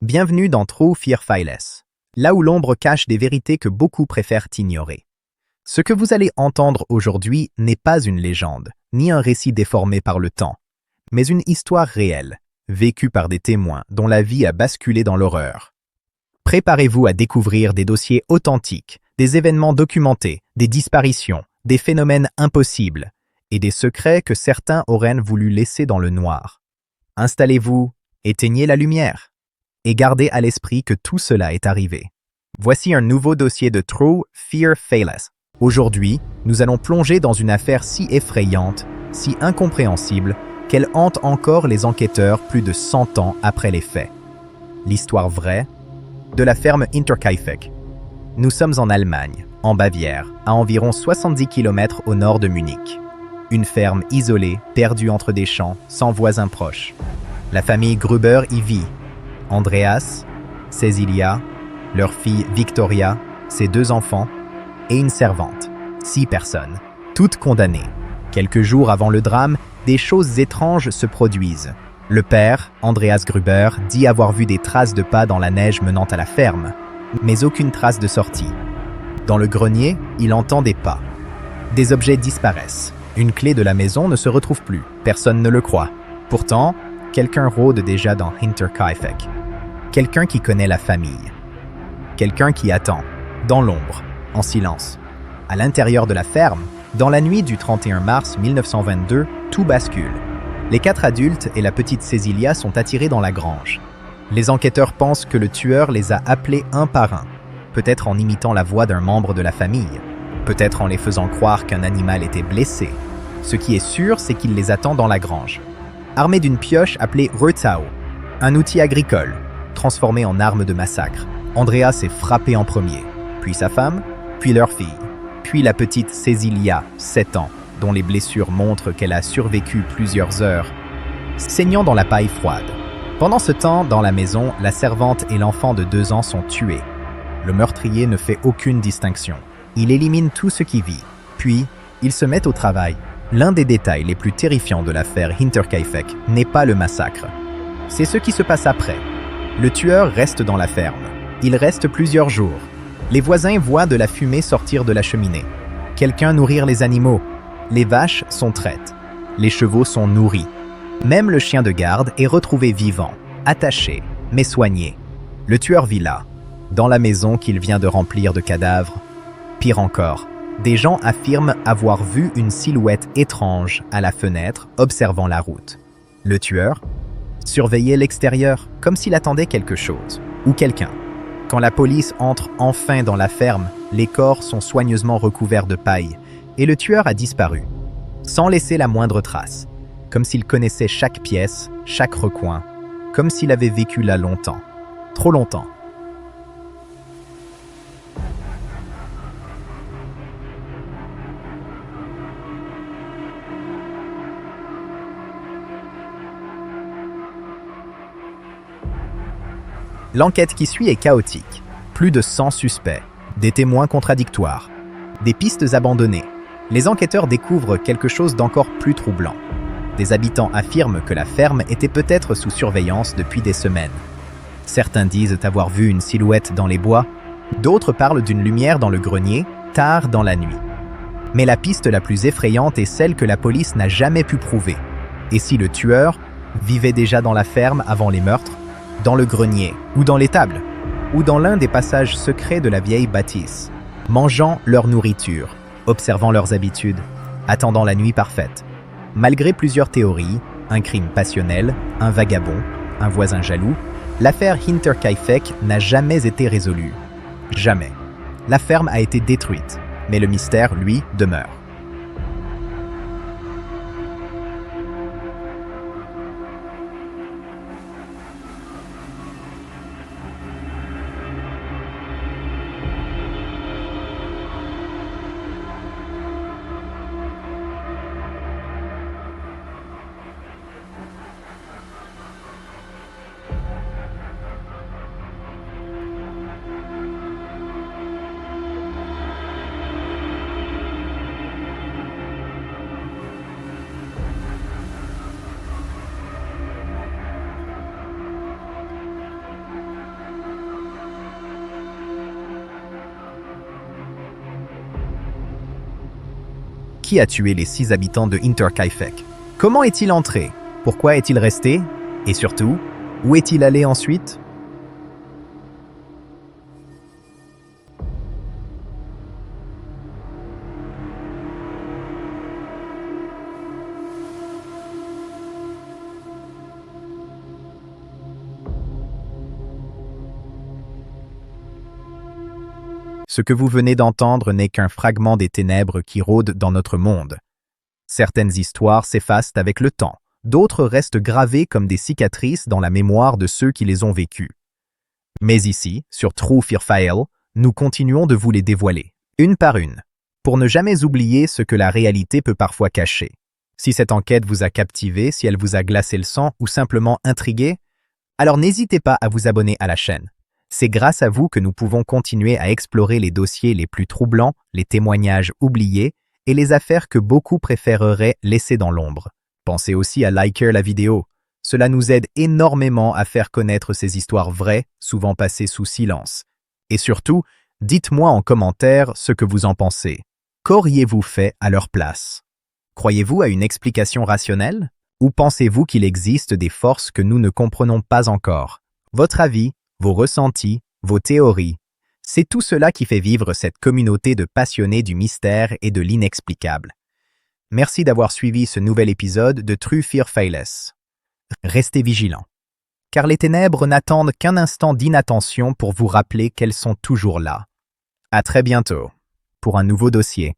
Bienvenue dans True Fear Files, là où l'ombre cache des vérités que beaucoup préfèrent ignorer. Ce que vous allez entendre aujourd'hui n'est pas une légende, ni un récit déformé par le temps, mais une histoire réelle, vécue par des témoins dont la vie a basculé dans l'horreur. Préparez-vous à découvrir des dossiers authentiques, des événements documentés, des disparitions, des phénomènes impossibles, et des secrets que certains auraient voulu laisser dans le noir. Installez-vous, éteignez la lumière, et gardez à l'esprit que tout cela est arrivé. Voici un nouveau dossier de True Fear Files. Aujourd'hui, nous allons plonger dans une affaire si effrayante, si incompréhensible, qu'elle hante encore les enquêteurs plus de 100 ans après les faits. L'histoire vraie de la ferme Hinterkaifeck. Nous sommes en Allemagne, en Bavière, à environ 70 km au nord de Munich. Une ferme isolée, perdue entre des champs, sans voisins proches. La famille Gruber y vit. Andreas, Cecilia, leur fille Victoria, ses 2 enfants et une servante. 6 personnes, toutes condamnées. Quelques jours avant le drame, des choses étranges se produisent. Le père, Andreas Gruber, dit avoir vu des traces de pas dans la neige menant à la ferme, mais aucune trace de sortie. Dans le grenier, il entend des pas. Des objets disparaissent. Une clé de la maison ne se retrouve plus. Personne ne le croit. Pourtant, quelqu'un rôde déjà dans Hinterkaifeck. Quelqu'un qui connaît la famille. Quelqu'un qui attend, dans l'ombre, en silence. À l'intérieur de la ferme, dans la nuit du 31 mars 1922, tout bascule. Les 4 adultes et la petite Cecilia sont attirés dans la grange. Les enquêteurs pensent que le tueur les a appelés un par un, peut-être en imitant la voix d'un membre de la famille, peut-être en les faisant croire qu'un animal était blessé. Ce qui est sûr, c'est qu'il les attend dans la grange. Armé d'une pioche appelée Rötau, un outil agricole, transformé en arme de massacre. Andreas est frappé en premier, puis sa femme, puis leur fille, puis la petite Cecilia, 7 ans, dont les blessures montrent qu'elle a survécu plusieurs heures, saignant dans la paille froide. Pendant ce temps, dans la maison, la servante et l'enfant de 2 ans sont tués. Le meurtrier ne fait aucune distinction. Il élimine tout ce qui vit, puis il se met au travail. L'un des détails les plus terrifiants de l'affaire Hinterkaifeck n'est pas le massacre. C'est ce qui se passe après. Le tueur reste dans la ferme. Il reste plusieurs jours. Les voisins voient de la fumée sortir de la cheminée. Quelqu'un nourrir les animaux. Les vaches sont traites. Les chevaux sont nourris. Même le chien de garde est retrouvé vivant, attaché, mais soigné. Le tueur vit là, dans la maison qu'il vient de remplir de cadavres. Pire encore, des gens affirment avoir vu une silhouette étrange à la fenêtre observant la route. Le tueur surveillait l'extérieur comme s'il attendait quelque chose, ou quelqu'un. Quand la police entre enfin dans la ferme, les corps sont soigneusement recouverts de paille et le tueur a disparu, sans laisser la moindre trace, comme s'il connaissait chaque pièce, chaque recoin, comme s'il avait vécu là longtemps, trop longtemps. L'enquête qui suit est chaotique. Plus de 100 suspects, des témoins contradictoires, des pistes abandonnées. Les enquêteurs découvrent quelque chose d'encore plus troublant. Des habitants affirment que la ferme était peut-être sous surveillance depuis des semaines. Certains disent avoir vu une silhouette dans les bois, d'autres parlent d'une lumière dans le grenier, tard dans la nuit. Mais la piste la plus effrayante est celle que la police n'a jamais pu prouver. Et si le tueur vivait déjà dans la ferme avant les meurtres, dans le grenier, ou dans l'étable, ou dans l'un des passages secrets de la vieille bâtisse, mangeant leur nourriture, observant leurs habitudes, attendant la nuit parfaite. Malgré plusieurs théories, un crime passionnel, un vagabond, un voisin jaloux, l'affaire Hinterkaifeck n'a jamais été résolue. Jamais. La ferme a été détruite, mais le mystère, lui, demeure. Qui a tué les 6 habitants de Hinterkaifeck? Comment est-il entré? Pourquoi est-il resté? Et surtout, où est-il allé ensuite? Ce que vous venez d'entendre n'est qu'un fragment des ténèbres qui rôdent dans notre monde. Certaines histoires s'effacent avec le temps, d'autres restent gravées comme des cicatrices dans la mémoire de ceux qui les ont vécues. Mais ici, sur True Fear File, nous continuons de vous les dévoiler, une par une, pour ne jamais oublier ce que la réalité peut parfois cacher. Si cette enquête vous a captivé, si elle vous a glacé le sang ou simplement intrigué, alors n'hésitez pas à vous abonner à la chaîne. C'est grâce à vous que nous pouvons continuer à explorer les dossiers les plus troublants, les témoignages oubliés et les affaires que beaucoup préféreraient laisser dans l'ombre. Pensez aussi à liker la vidéo. Cela nous aide énormément à faire connaître ces histoires vraies, souvent passées sous silence. Et surtout, dites-moi en commentaire ce que vous en pensez. Qu'auriez-vous fait à leur place? Croyez-vous à une explication rationnelle? Ou pensez-vous qu'il existe des forces que nous ne comprenons pas encore? Votre avis, vos ressentis, vos théories, c'est tout cela qui fait vivre cette communauté de passionnés du mystère et de l'inexplicable. Merci d'avoir suivi ce nouvel épisode de True Fear Files. Restez vigilants, car les ténèbres n'attendent qu'un instant d'inattention pour vous rappeler qu'elles sont toujours là. À très bientôt, pour un nouveau dossier.